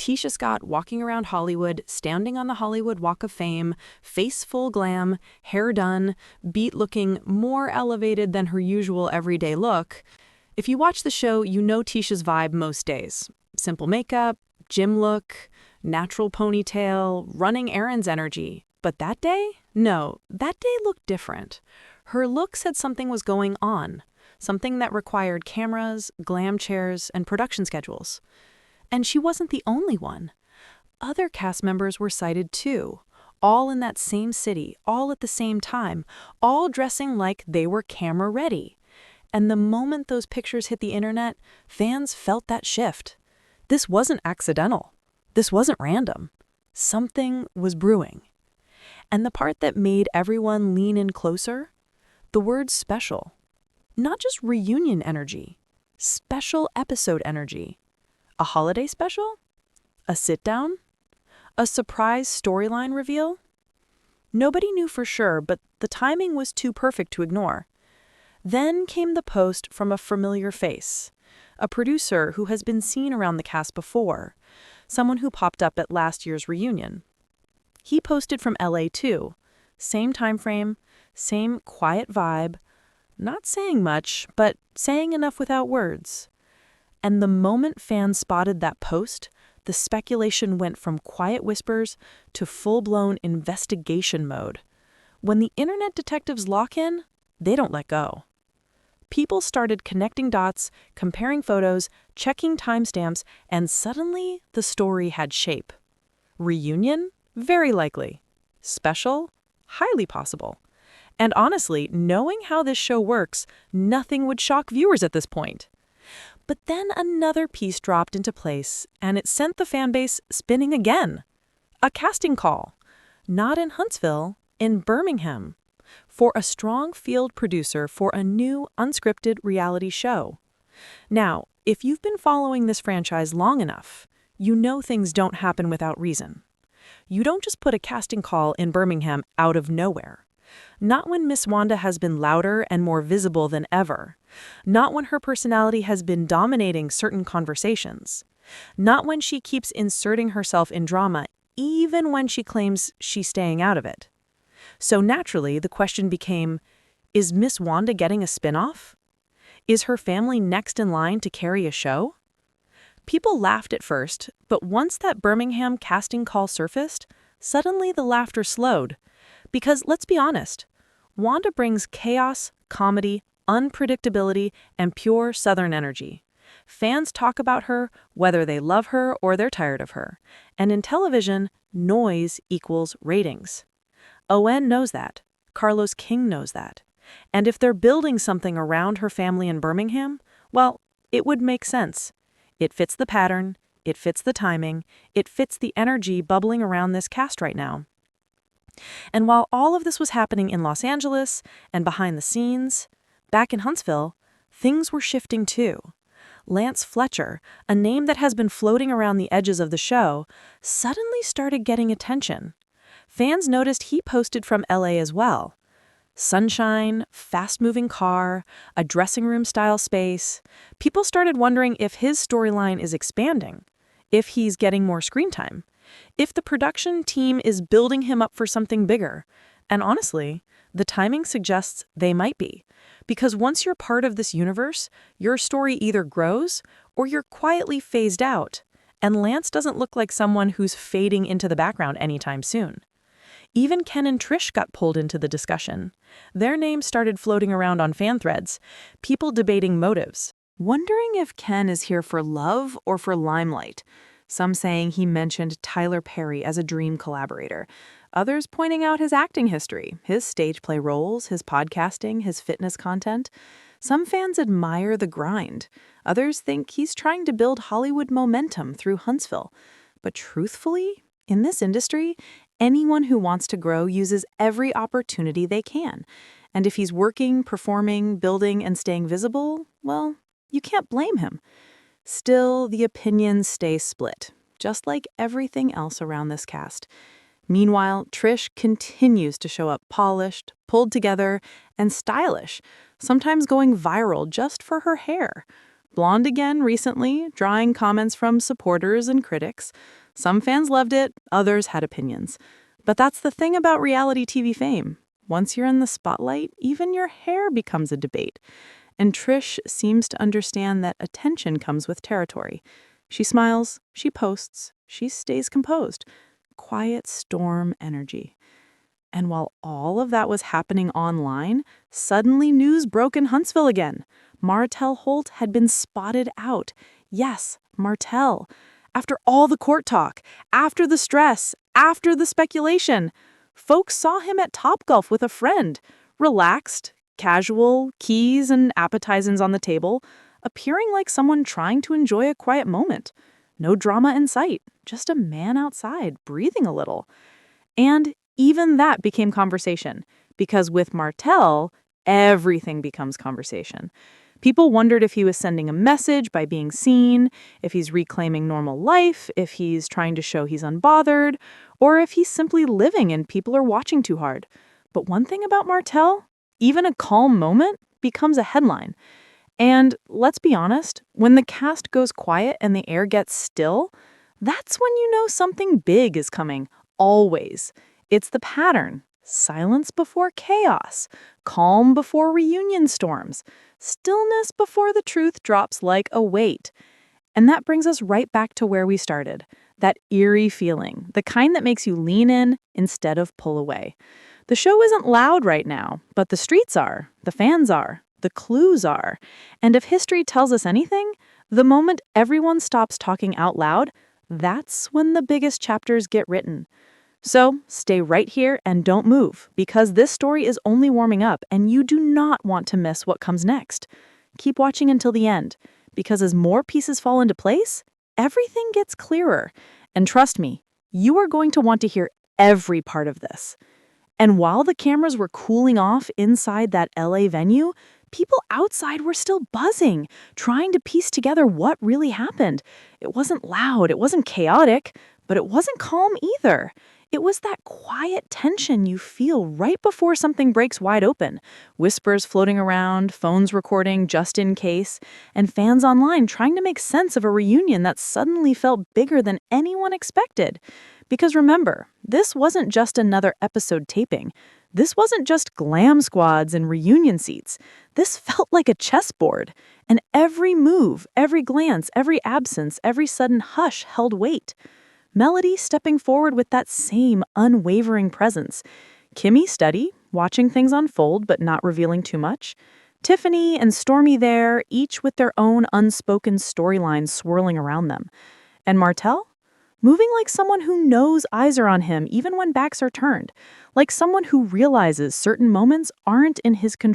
Tisha Scott walking around Hollywood, standing on the Hollywood Walk of Fame, face full glam, hair done, beat looking more elevated than her usual everyday look. If you watch the show, you know Tisha's vibe most days. Simple makeup, gym look, natural ponytail, running errands energy. But that day? No, that day looked different. Her look said something was going on, something that required cameras, glam chairs, and production schedules. And she wasn't the only one. Other cast members were sighted too, all in that same city, all at the same time, all dressing like they were camera ready. And the moment those pictures hit the internet, fans felt that shift. This wasn't accidental. This wasn't random. Something was brewing. And the part that made everyone lean in closer? The word special. Not just reunion energy. Special episode energy. A holiday special? A sit-down? A surprise storyline reveal? Nobody knew for sure, but the timing was too perfect to ignore. Then came the post from a familiar face, a producer who has been seen around the cast before, someone who popped up at last year's reunion. He posted from LA too, same time frame, same quiet vibe, not saying much, but saying enough without words. And the moment fans spotted that post, the speculation went from quiet whispers to full-blown investigation mode. When the internet detectives lock in, they don't let go. People started connecting dots, comparing photos, checking timestamps, and suddenly the story had shape. Reunion? Very likely. Special? Highly possible. And honestly, knowing how this show works, nothing would shock viewers at this point. But then another piece dropped into place, and it sent the fanbase spinning again. A casting call. Not in Huntsville, in Birmingham. For a strong field producer for a new, unscripted reality show. Now, if you've been following this franchise long enough, you know things don't happen without reason. You don't just put a casting call in Birmingham out of nowhere. Not when Miss Wanda has been louder and more visible than ever. Not when her personality has been dominating certain conversations. Not when she keeps inserting herself in drama, even when she claims she's staying out of it. So naturally, the question became, is Miss Wanda getting a spin-off? Is her family next in line to carry a show? People laughed at first, but once that Birmingham casting call surfaced, suddenly the laughter slowed. Because let's be honest, Wanda brings chaos, comedy, unpredictability, and pure Southern energy. Fans talk about her whether they love her or they're tired of her. And in television, noise equals ratings. ON knows that. Carlos King knows that. And if they're building something around her family in Birmingham, well, it would make sense. It fits the pattern, it fits the timing, it fits the energy bubbling around this cast right now. And while all of this was happening in Los Angeles and behind the scenes, back in Huntsville, things were shifting too. Lance Fletcher, a name that has been floating around the edges of the show, suddenly started getting attention. Fans noticed he posted from LA as well. Sunshine, fast-moving car, a dressing room-style space. People started wondering if his storyline is expanding, if he's getting more screen time, if the production team is building him up for something bigger. And honestly, the timing suggests they might be. Because once you're part of this universe, your story either grows or you're quietly phased out. And Lance doesn't look like someone who's fading into the background anytime soon. Even Ken and Trish got pulled into the discussion. Their names started floating around on fan threads, people debating motives, wondering if Ken is here for love or for limelight. Some saying he mentioned Tyler Perry as a dream collaborator. Others pointing out his acting history, his stage play roles, his podcasting, his fitness content. Some fans admire the grind. Others think he's trying to build Hollywood momentum through Huntsville. But truthfully, in this industry, anyone who wants to grow uses every opportunity they can. And if he's working, performing, building, and staying visible, well, you can't blame him. Still, the opinions stay split, just like everything else around this cast. Meanwhile, Trish continues to show up polished, pulled together, and stylish, sometimes going viral just for her hair. blonde again recently, drawing comments from supporters and critics. Some fans loved it, others had opinions. But that's the thing about reality TV fame. Once you're in the spotlight, even your hair becomes a debate. And Trish seems to understand that attention comes with territory. She smiles, she posts, she stays composed. Quiet storm energy. And while all of that was happening online, suddenly news broke in Huntsville again. Martell Holt had been spotted out. Yes, Martell. After all the court talk, after the stress, after the speculation, folks saw him at Topgolf with a friend, relaxed, casual, keys and appetizers on the table, appearing like someone trying to enjoy a quiet moment. No drama in sight, just a man outside, breathing a little. And even that became conversation, because with Martell, everything becomes conversation. People wondered if he was sending a message by being seen, if he's reclaiming normal life, if he's trying to show he's unbothered, or if he's simply living and people are watching too hard. But one thing about Martell, even a calm moment becomes a headline. And let's be honest, when the cast goes quiet and the air gets still, that's when you know something big is coming, always. It's the pattern. Silence before chaos, calm before reunion storms, stillness before the truth drops like a weight. And that brings us right back to where we started, that eerie feeling, the kind that makes you lean in instead of pull away. The show isn't loud right now, but the streets are, the fans are, the clues are. And if history tells us anything, the moment everyone stops talking out loud, that's when the biggest chapters get written. So stay right here and don't move, because this story is only warming up and you do not want to miss what comes next. Keep watching until the end, because as more pieces fall into place, everything gets clearer. And trust me, you are going to want to hear every part of this. And while the cameras were cooling off inside that LA venue, people outside were still buzzing, trying to piece together what really happened. It wasn't loud, it wasn't chaotic, but it wasn't calm either. It was that quiet tension you feel right before something breaks wide open. Whispers floating around, phones recording just in case, and fans online trying to make sense of a reunion that suddenly felt bigger than anyone expected. Because remember, this wasn't just another episode taping. This wasn't just glam squads and reunion seats. This felt like a chessboard. And every move, every glance, every absence, every sudden hush held weight. Melody stepping forward with that same unwavering presence. Kimmy steady, watching things unfold but not revealing too much. Tiffany and Stormy there, each with their own unspoken storylines swirling around them. And Martell? Moving like someone who knows eyes are on him even when backs are turned. Like someone who realizes certain moments aren't in his control.